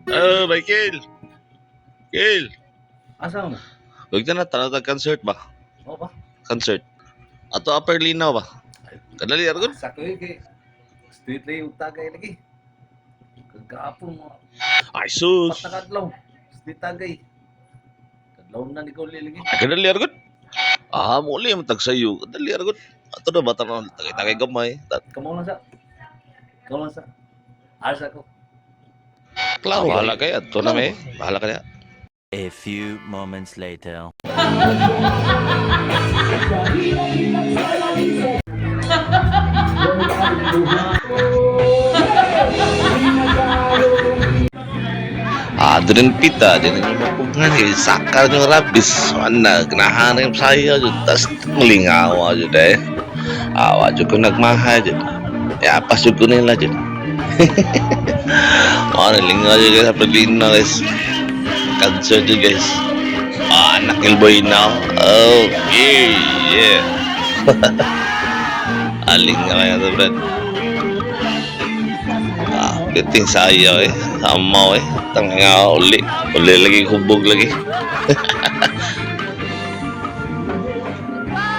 Michael. Michael. Asa mo? Huwag na tanong concert ba? O ba? Concert. Ato upper linaw ba? Kadali argon. Sa ko kay street lay yung tagay lagi. Kagapon mo. Ay sus. Patakadlaw. Street tagay. Kadlaw na ni ko lagi. Kadali argon. Muli mo tagsayo. Kadali argon. Ato na ba tanong tagay gamay. Kamo lang sa. Kamo lang sa. Asa ko. Klaro, bahala kaya. Ato na may. Bahala kaya. A few moments later. Doon pita, din yung mapungan eh. Sakar yung rabis. Mana, kinahanap saya dyan. Tas malingawa dyan eh. Awa dyan ko nagmaha dyan. Yapas dyan ko nila dyan. Nalingaw dyan guys. Apalin na guys. Cancer dyan guys. Anak ilboy now. Oh, yeah. Aling nga kaya ito, Brad. Kiting sayo eh. Samaw eh. Tanga uli. Uli lagi, hubog lagi.